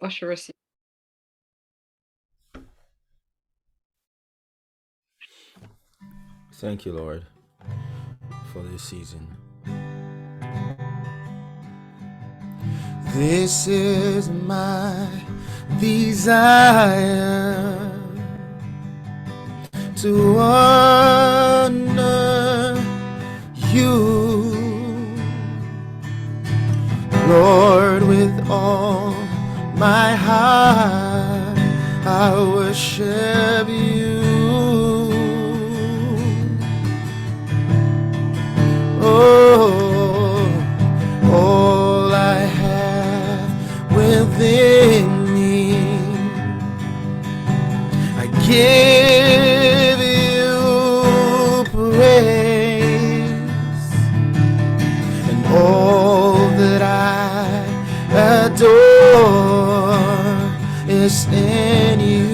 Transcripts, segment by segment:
Usher us. Thank you, Lord, for this season. This is my desire to honor you, Lord, with all my heart. I worship you. Oh, all I have within me, I give you praise, and all that I adore is in you.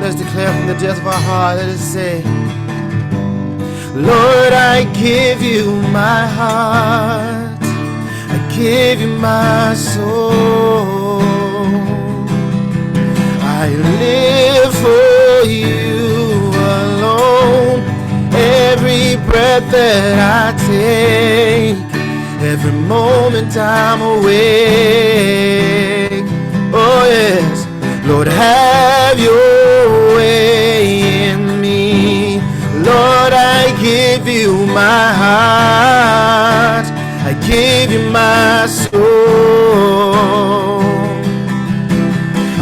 Let's declare from the depths of our heart. Let us say, Lord, I give you my heart, I give you my soul. I live for you alone. Every breath that I take, every moment I'm awake. Oh yes, Lord, have your way in me. Lord, I give you my heart, I give you my soul.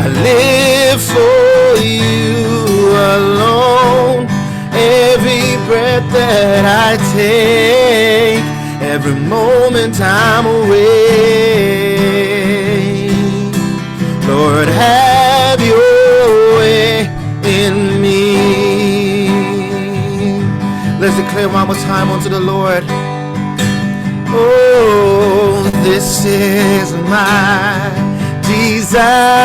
I live for you alone. Every breath that I take, every moment I'm awake. Lord, have your way in me. Let's declare one more time unto the Lord. Oh, this is my desire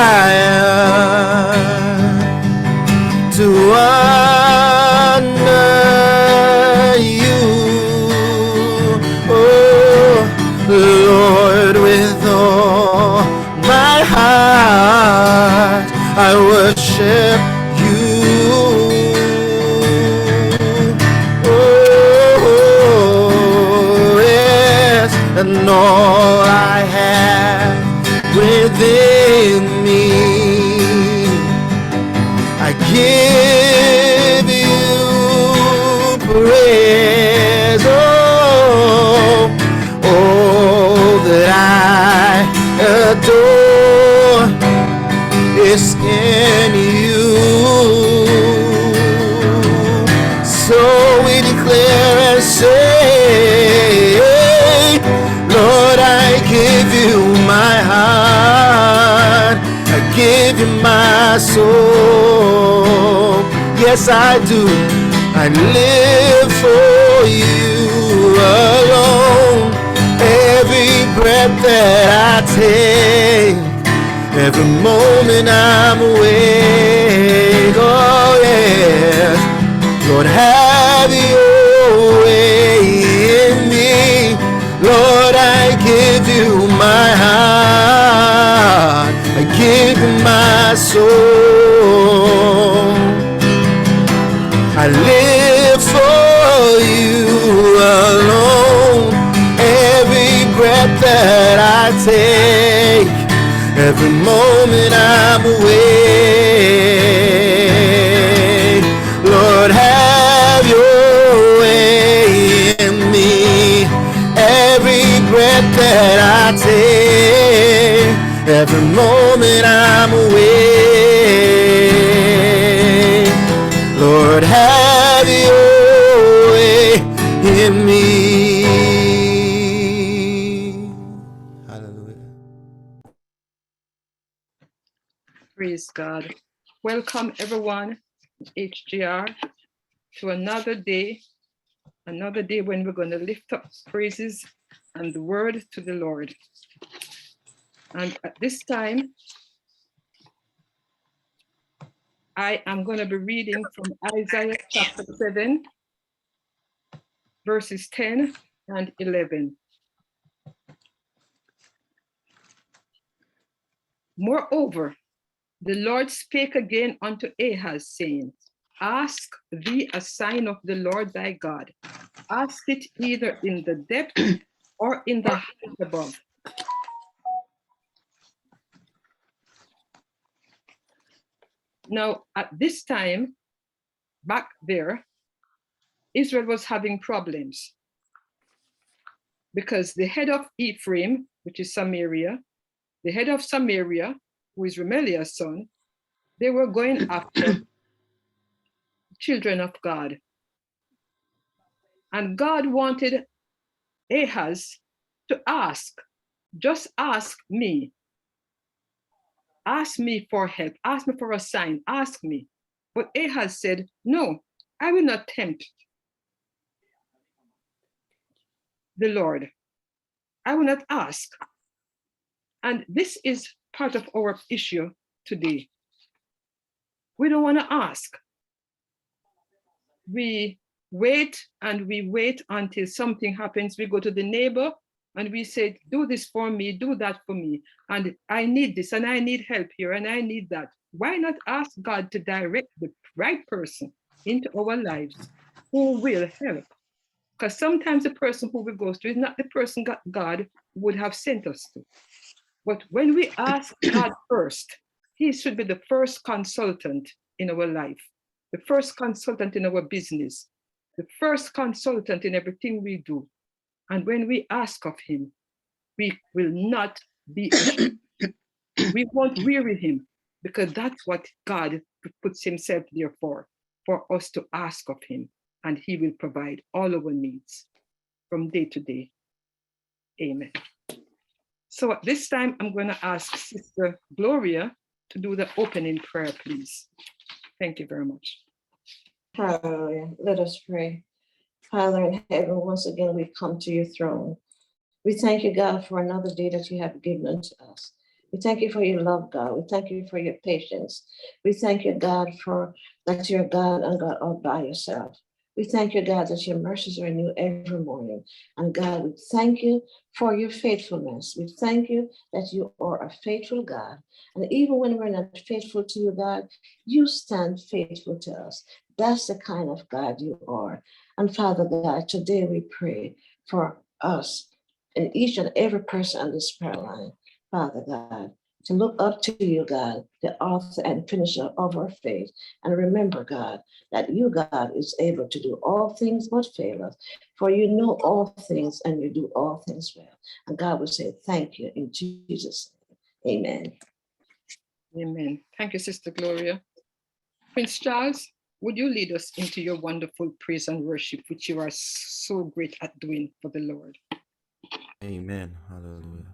to honor you, oh Lord, with all my heart I worship you. Oh yes, and all I have within me, I give you praise. Oh, all that I adore is in you. So we declare and say, Lord, I give you my heart, I give you my soul. Yes, I do. I live for you alone. Every breath that I take, every moment I'm awake. Oh yes, Lord, have your way in me. Lord, I give you my heart, I give you my soul. I live for you alone. Every breath that I take, every moment I'm awake. Lord, have your way in me. Every breath that I take, every moment I'm awake. Lord, have your way in me. Hallelujah. Praise God. Welcome everyone, HGR, to another day when we're going to lift up praises and the word to the Lord. And at this time, I am going to be reading from Isaiah chapter 7, verses 10 and 11. Moreover, the Lord spake again unto Ahaz, saying, Ask thee a sign of the Lord thy God. Ask it either in the depth or in the height above. Now, at this time, back there, Israel was having problems because the head of Ephraim, which is Samaria, the head of Samaria, who is Remeliah's son, they were going after children of God. And God wanted Ahaz to ask, just ask me for help, ask me for a sign, ask me. But Ahaz said, no, I will not tempt the Lord. I will not ask. And this is part of our issue today. We don't want to ask. We wait and we wait until something happens. We go to the neighbor and we say, do this for me, do that for me. And I need this and I need help here and I need that. Why not ask God to direct the right person into our lives who will help? Because sometimes the person who we go to is not the person God would have sent us to. But when we ask God first, he should be the first consultant in our life, the first consultant in our business, the first consultant in everything we do. And when we ask of him, we will not be ashamed. We won't weary him, because that's what God puts himself there for us to ask of him, and he will provide all our needs from day to day. Amen. So at this time, I'm going to ask Sister Gloria to do the opening prayer, please. Thank you very much. Hallelujah. Let us pray. Father in heaven, once again, we come to your throne. We thank you, God, for another day that you have given unto us. We thank you for your love, God. We thank you for your patience. We thank you, God, for that you're God and God all by yourself. We thank you, God, that your mercies are new every morning. And God, we thank you for your faithfulness. We thank you that you are a faithful God. And even when we're not faithful to you, God, you stand faithful to us. That's the kind of God you are. And Father God, today we pray for us and each and every person on this prayer line, Father God, to look up to you, God, the author and finisher of our faith. And remember, God, that you, God, is able to do all things but fail us. For you know all things and you do all things well. And God will say thank you in Jesus' name. Amen. Amen. Thank you, Sister Gloria. Prince Charles, would you lead us into your wonderful praise and worship, which you are so great at doing for the Lord? Amen. Hallelujah.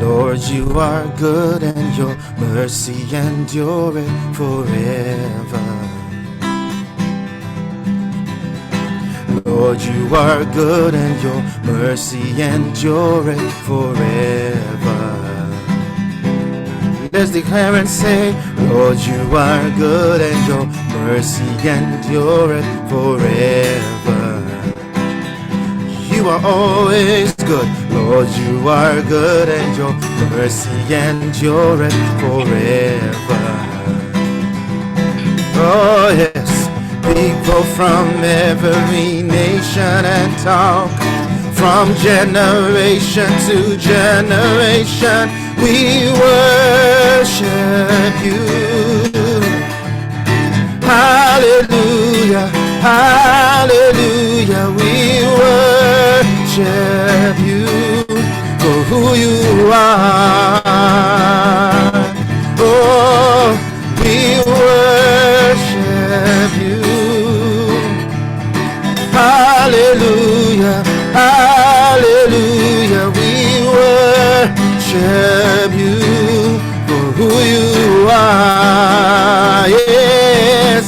Lord, you are good and your mercy endureth forever. Lord, you are good and your mercy endureth forever. Let's declare and say, Lord, you are good and your mercy endureth forever. You are always good, Lord, you are good and your mercy endureth forever. Oh yes, people from every nation and tongue, from generation to generation, we worship you. Hallelujah, hallelujah, we worship you for who you are. Oh, we worship you. Hallelujah, hallelujah, we worship you for who you are. Yes,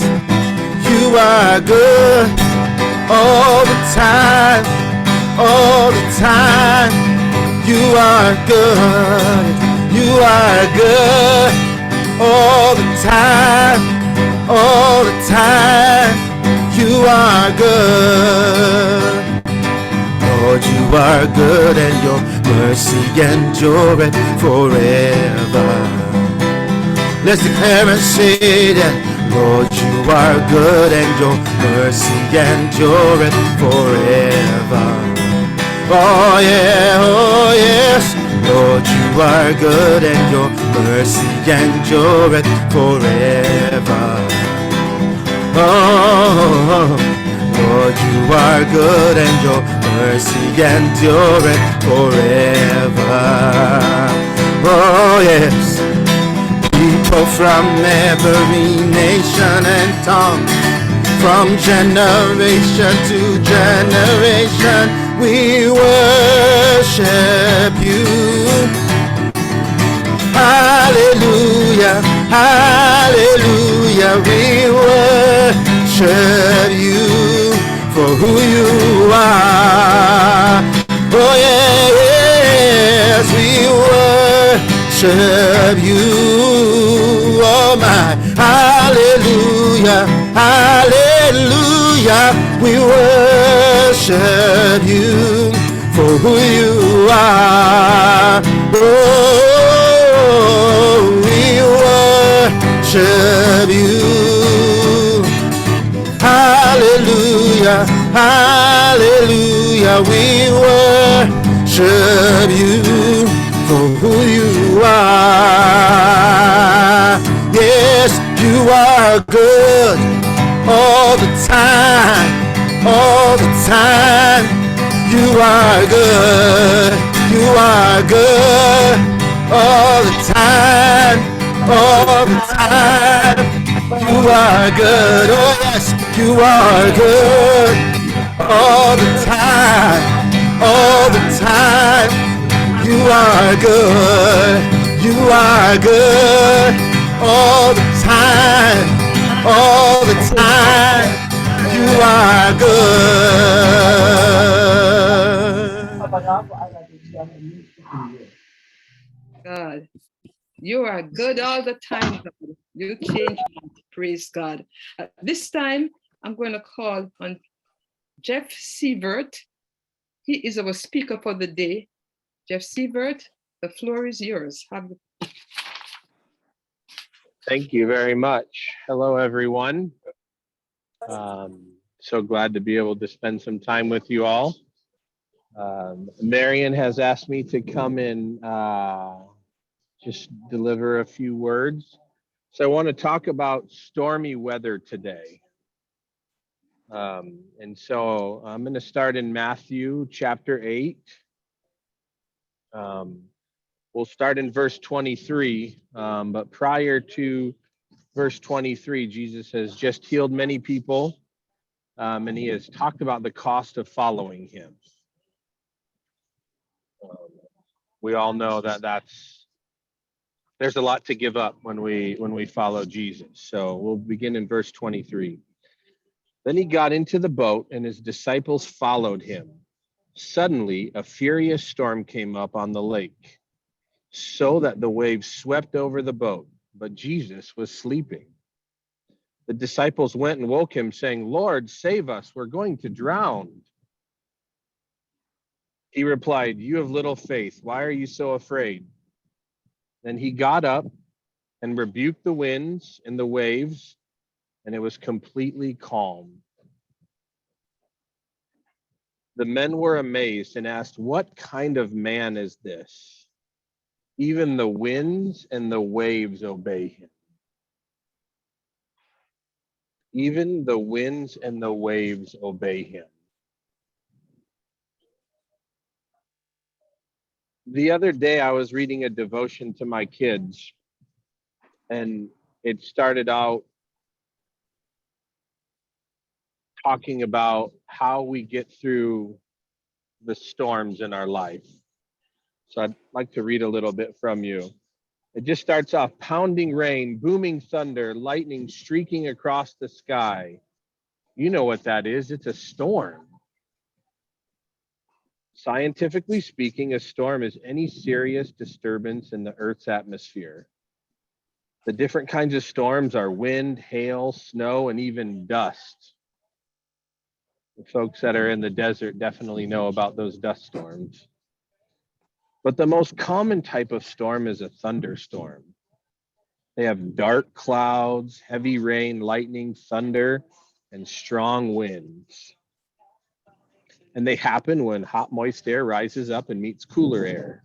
you are good all the time, all the time. You are good, you are good all the time, all the time. You are good, Lord, you are good and your mercy endureth forever. Let's declare and say that, Lord, you are good and your mercy endureth forever. Oh yeah, oh yes, Lord, you are good and your mercy endureth forever. Oh, Lord, you are good and your mercy endureth forever. Oh yes, people from every nation and tongue, from generation to generation, we worship you. Hallelujah, hallelujah, we worship you for who you are. Oh yes, we worship you. Oh my, hallelujah, hallelujah, we worship you for who you are. Oh, we worship you. Hallelujah, hallelujah, we worship you for who you are. Yes, you are good all the time, all the time. You are good, you are good all the time, all the time. You are good, oh yes, you are good all the time, all the time. You are good, you are good all the time, all the time. You are good. God, you are good all the time, God. You change not. Praise God. This time, I'm going to call on Jeff Seivert. He is our speaker for the day. Jeff Seivert, the floor is yours. Thank you very much. Hello, everyone. So glad to be able to spend some time with you all. Marion has asked me to come and just deliver a few words. So I want to talk about stormy weather today. And so I'm going to start in Matthew chapter 8. We'll start in verse 23, but prior to verse 23, Jesus has just healed many people, and he has talked about the cost of following him. We all know that there's a lot to give up when we follow Jesus. So we'll begin in verse 23. Then he got into the boat, and his disciples followed him. Suddenly, a furious storm came up on the lake, so that the waves swept over the boat, but Jesus was sleeping. The disciples went and woke him, saying, "Lord, save us, we're going to drown." He replied, "You have little faith. Why are you so afraid?" Then he got up and rebuked the winds and the waves, and it was completely calm. The men were amazed and asked, "What kind of man is this? Even the winds and the waves obey him." Even the winds and the waves obey him. The other day, I was reading a devotion to my kids, and it started out talking about how we get through the storms in our life. So I'd like to read a little bit from you. It just starts off: pounding rain, booming thunder, lightning streaking across the sky. You know what that is. It's a storm. Scientifically speaking, a storm is any serious disturbance in the Earth's atmosphere. The different kinds of storms are wind, hail, snow, and even dust. The folks that are in the desert definitely know about those dust storms. But the most common type of storm is a thunderstorm. They have dark clouds, heavy rain, lightning, thunder, and strong winds. And they happen when hot, moist air rises up and meets cooler air.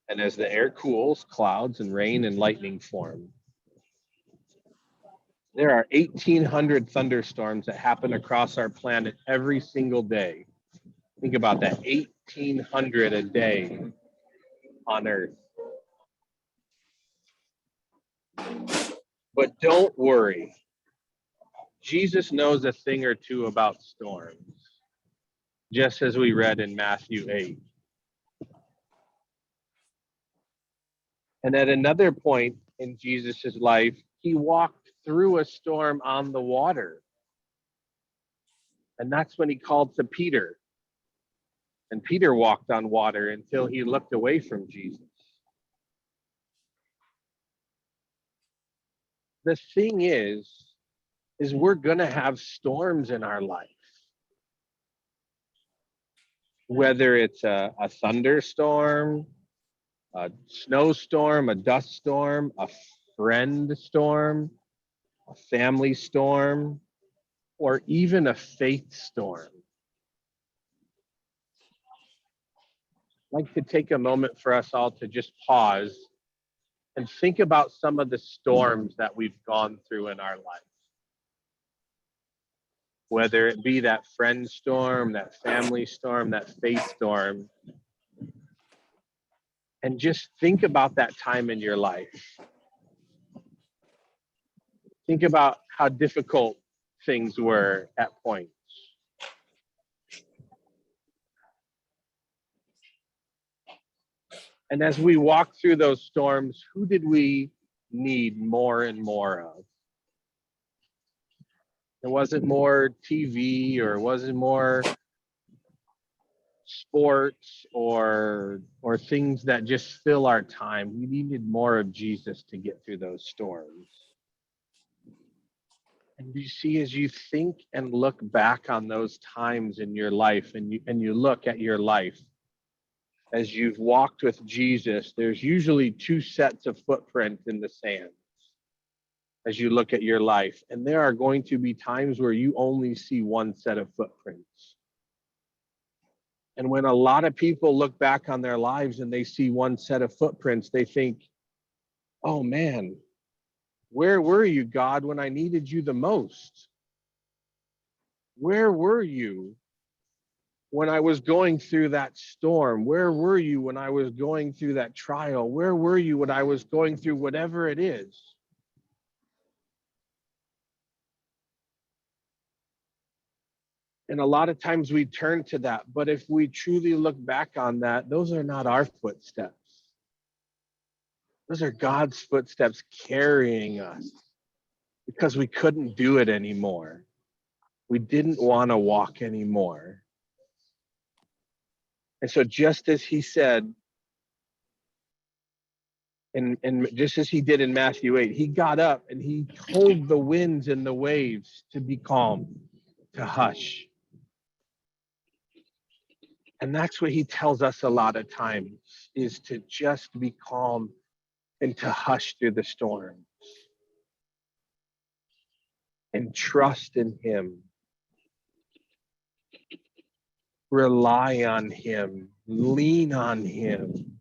And as the air cools, clouds and rain and lightning form. There are 1,800 thunderstorms that happen across our planet every single day. Think about that, 1,800 a day on Earth. But don't worry. Jesus knows a thing or two about storms, just as we read in Matthew 8. And at another point in Jesus's life, he walked through a storm on the water. And that's when he called to Peter. And Peter walked on water until he looked away from Jesus. The thing is we're going to have storms in our life. Whether it's a thunderstorm, a snowstorm, a dust storm, a friend storm, a family storm, or even a faith storm. I'd like to take a moment for us all to just pause and think about some of the storms that we've gone through in our life. Whether it be that friend storm, that family storm, that faith storm. And just think about that time in your life. Think about how difficult things were at points. And as we walk through those storms, who did we need more and more of? It wasn't more TV, or it wasn't more sports or things that just fill our time. We needed more of Jesus to get through those storms. And you see, as you think and look back on those times in your life, and you look at your life, as you've walked with Jesus, there's usually two sets of footprints in the sand as you look at your life. And there are going to be times where you only see one set of footprints. And when a lot of people look back on their lives and they see one set of footprints, they think, oh man, where were you, God, when I needed you the most? Where were you when I was going through that storm? Where were you when I was going through that trial? Where were you when I was going through whatever it is? And a lot of times we turn to that, but if we truly look back on that, those are not our footsteps. Those are God's footsteps carrying us because we couldn't do it anymore. We didn't want to walk anymore. And so just as he said, and just as he did in Matthew 8, he got up and he told the winds and the waves to be calm, to hush. And that's what he tells us a lot of times, is to just be calm and to hush through the storms and trust in him. Rely on him, lean on him.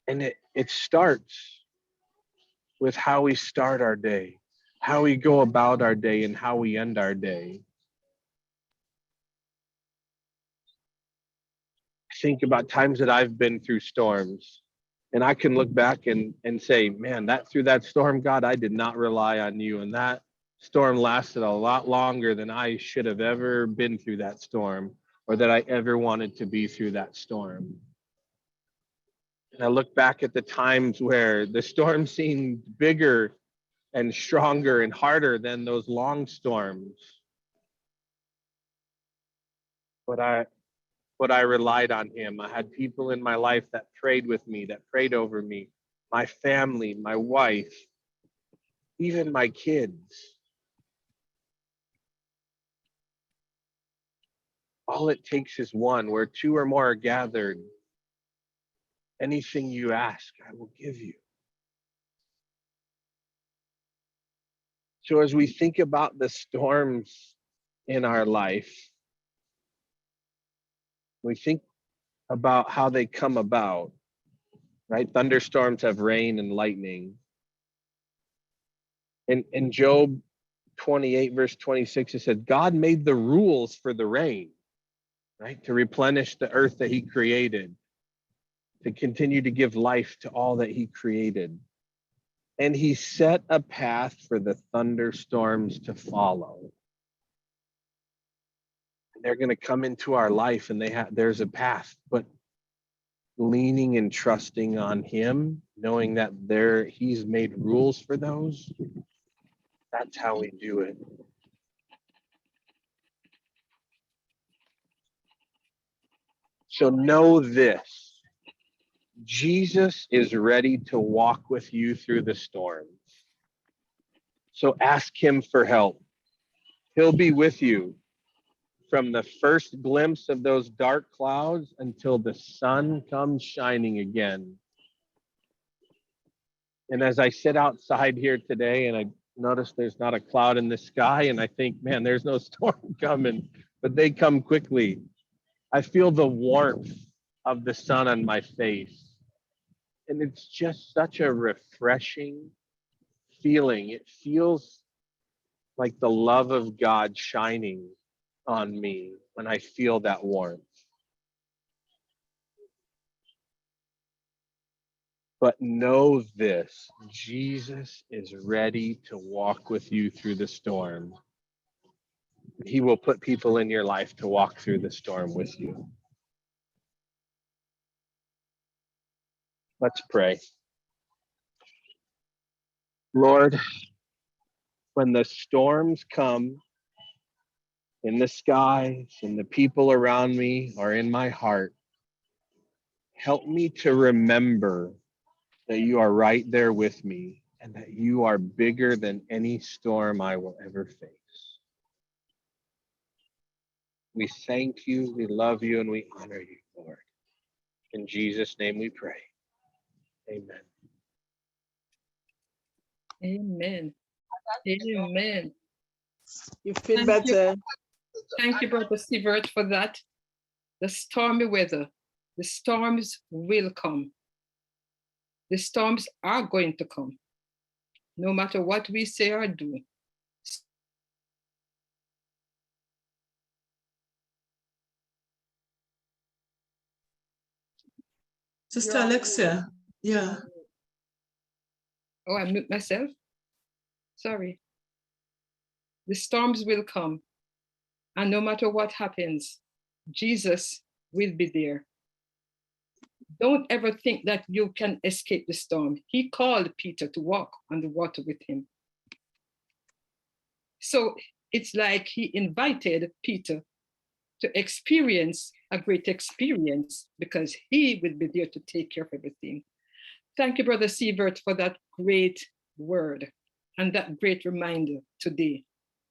And it starts with how we start our day, how we go about our day, and how we end our day. Think about times that I've been through storms, and I can look back and say, man, through that storm, God, I did not rely on you. And that storm lasted a lot longer than I should have ever been through that storm, or that I ever wanted to be through that storm. And I look back at the times where the storm seemed bigger and stronger and harder than those long storms. But I relied on him. I had people in my life that prayed with me, that prayed over me, my family, my wife, even my kids. all it takes is one. Where two or more are gathered, anything you ask, I will give you. So as we think about the storms in our life, we think about how they come about, right? Thunderstorms have rain and lightning. In Job 28, verse 26, it said, God made the rules for the rain, right? To replenish the earth that he created, to continue to give life to all that he created. And he set a path for the thunderstorms to follow. They're going to come into our life, and there's a path, but leaning and trusting on him, knowing that he's made rules for those, that's how we do it. So know this: Jesus is ready to walk with you through the storms. So ask him for help. He'll be with you from the first glimpse of those dark clouds until the sun comes shining again. And as I sit outside here today and I notice there's not a cloud in the sky, and I think, man, there's no storm coming, but they come quickly. I feel the warmth of the sun on my face. And it's just such a refreshing feeling. It feels like the love of God shining on me when I feel that warmth. But know this: Jesus is ready to walk with you through the storm. He will put people in your life to walk through the storm with you. Let's pray. Lord, when the storms come in the skies and the people around me are in my heart, help me to remember that you are right there with me and that you are bigger than any storm I will ever face. We thank you, we love you, and we honor you, Lord. In Jesus' name we pray. Amen. Amen. Amen. You feel Thank you. better? Thank you, Brother Seivert, for that. The stormy weather, the storms will come. The storms are going to come, no matter what we say or do. Sister Alexia, yeah. Oh, I mute myself. Sorry. The storms will come, and no matter what happens, Jesus will be there. Don't ever think that you can escape the storm. He called Peter to walk on the water with him. So it's like he invited Peter to experience a great experience because he will be there to take care of everything. Thank you, Brother Seivert, for that great word and that great reminder today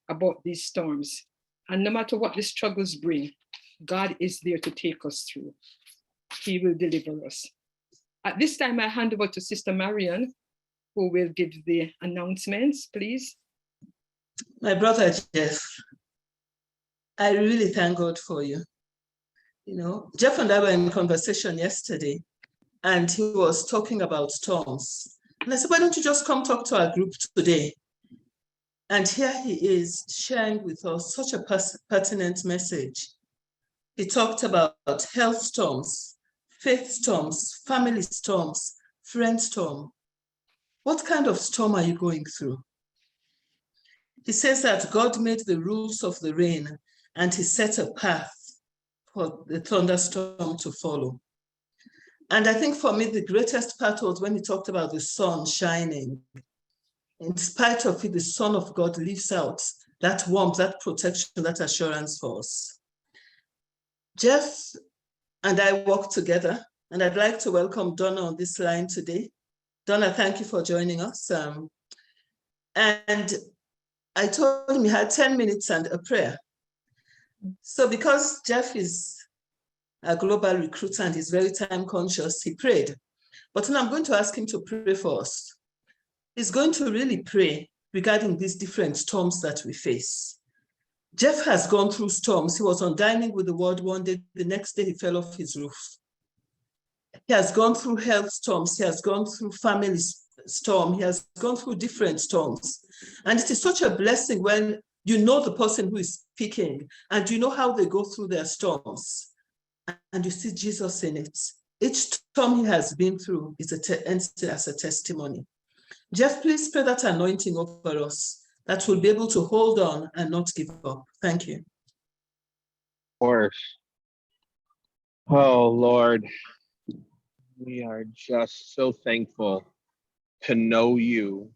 about these storms. And no matter what the struggles bring, God is there to take us through. He will deliver us. At this time, I hand over to Sister Marian, who will give the announcements, please. My brother Jeff, I really thank God for you. You know, Jeff and I were in conversation yesterday, and he was talking about storms. And I said, why don't you just come talk to our group today? And here he is sharing with us such a pertinent message. He talked about health storms, faith storms, family storms, friend storm. What kind of storm are you going through? He says that God made the rules of the rain and he set a path for the thunderstorm to follow. And I think for me, the greatest part was when he talked about the sun shining. In spite of it, the Son of God leaves out that warmth, that protection, that assurance for us. Jeff and I work together, and I'd like to welcome Donna on this line today. Donna, thank you for joining us. And I told him he had 10 minutes and a prayer. So because Jeff is a global recruiter and he's very time conscious, he prayed. But then I'm going to ask him to pray for us. He's going to really pray regarding these different storms that we face. Jeff has gone through storms. He was on Dining with the World one day. The next day, he fell off his roof. He has gone through health storms. He has gone through family storm. He has gone through different storms. And it is such a blessing when you know the person who is speaking and you know how they go through their storms and you see Jesus in it. Each storm he has been through is as a testimony. Jeff, please pray that anointing over us that we'll be able to hold on and not give up. Thank you. Of course. Oh, Lord, we are just so thankful to know you,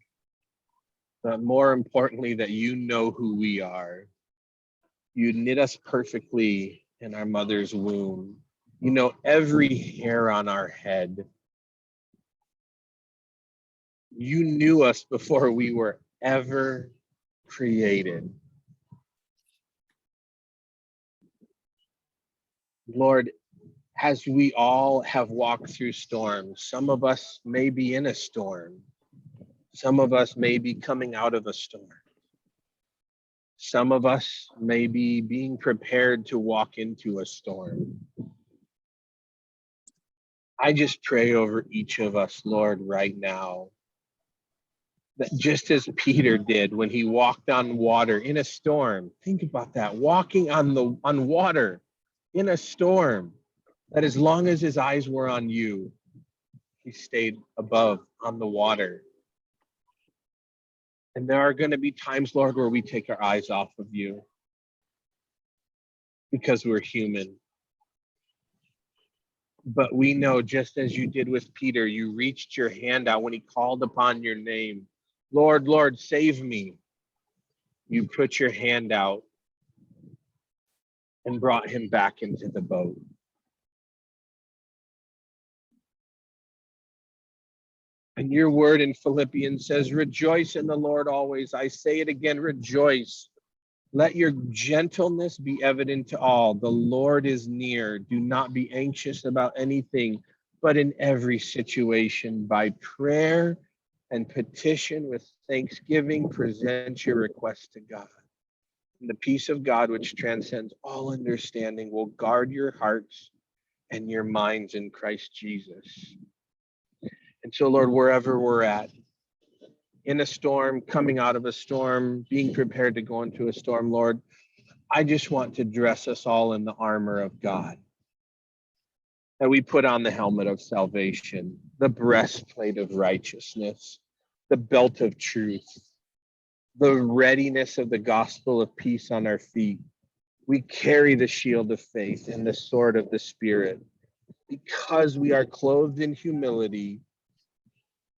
but more importantly, that you know who we are. You knit us perfectly in our mother's womb. You know every hair on our head. You knew us before we were ever created. Lord, as we all have walked through storms, some of us may be in a storm. Some of us may be coming out of a storm. Some of us may be being prepared to walk into a storm. I just pray over each of us, Lord, right now, that just as Peter did when he walked on water in a storm, think about that, walking on water in a storm, that as long as his eyes were on you, he stayed above on the water. And there are going to be times, Lord, where we take our eyes off of you because we're human. But we know, just as you did with Peter, you reached your hand out when he called upon your name. Lord, Lord, save me. You put your hand out and brought him back into the boat. And your word in Philippians says, rejoice in the Lord always. I say it again, rejoice. Let your gentleness be evident to all. The Lord is near. Do not be anxious about anything, but in every situation, by prayer and petition with thanksgiving, present your requests to God. And the peace of God, which transcends all understanding, will guard your hearts and your minds in Christ Jesus. And so, Lord, wherever we're at, in a storm, coming out of a storm, being prepared to go into a storm, Lord, I just want to dress us all in the armor of God. That we put on the helmet of salvation, the breastplate of righteousness, the belt of truth, the readiness of the gospel of peace on our feet. We carry the shield of faith and the sword of the Spirit because we are clothed in humility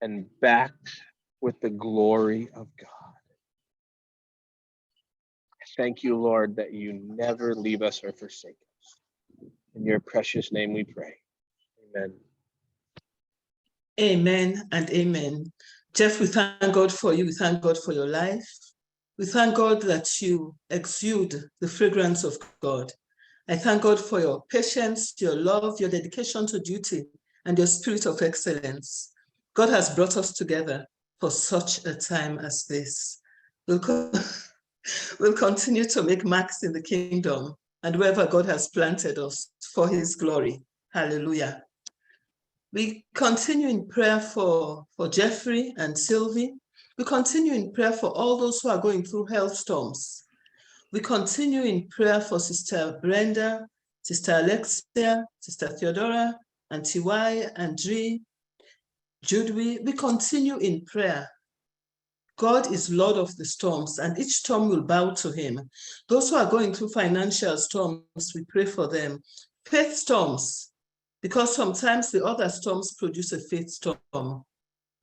and backed with the glory of God. Thank you, Lord, that you never leave us or forsake us. In your precious name we pray. Amen. Amen and amen. Jeff, we thank God for you. We thank God for your life. We thank God that you exude the fragrance of God. I thank God for your patience, your love, your dedication to duty, and your spirit of excellence. God has brought us together for such a time as this. We'll continue to make marks in the kingdom and wherever God has planted us for his glory. Hallelujah. We continue in prayer for Jeffrey and Sylvie. We continue in prayer for all those who are going through health storms. We continue in prayer for Sister Brenda, Sister Alexia, Sister Theodora, Auntie Y, Andri, Judwy. We continue in prayer. God is Lord of the storms, and each storm will bow to him. Those who are going through financial storms, we pray for them. Faith storms, because sometimes the other storms produce a faith storm.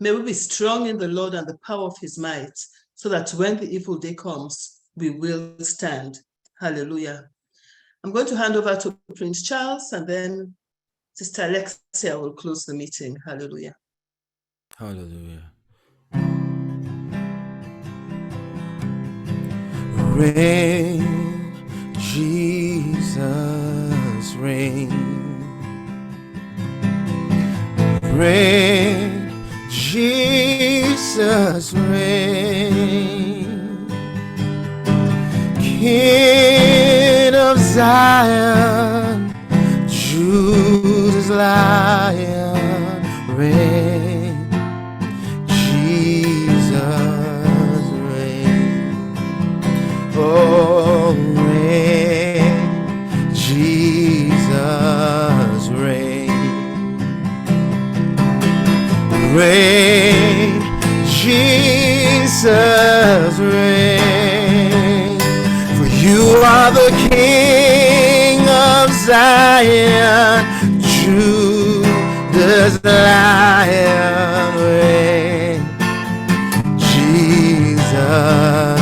May we be strong in the Lord and the power of his might, so that when the evil day comes, we will stand. Hallelujah. I'm going to hand over to Prince Charles, and then Sister Alexia will close the meeting. Hallelujah. Hallelujah. Rain, Jesus. Jesus reign. Reign, Jesus reign. King of Zion, Judah's Lion, reign. Jesus reign. Oh, reign. Jesus reign. Reign, Jesus reign. For you are the King of Zion, Judah's Lion reign. Jesus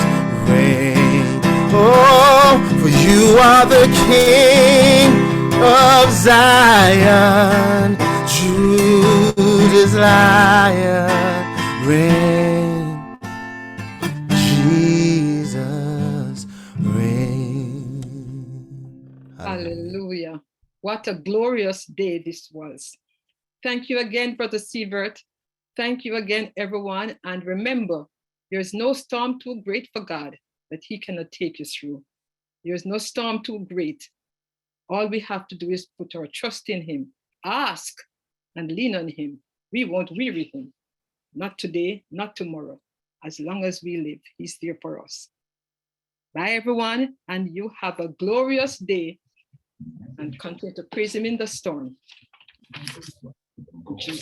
reign. Oh, for you are the King of Zion, Judah's Lion reign. Jesus reign. Hallelujah. What a glorious day this was. Thank you again, Brother Seivert. Thank you again, everyone. And remember, there's no storm too great for God that he cannot take you through. There's no storm too great. All we have to do is put our trust in him, ask and lean on him. We won't weary him. Not today, not tomorrow. As long as we live, he's there for us. Bye, everyone. And you have a glorious day and continue to praise him in the storm.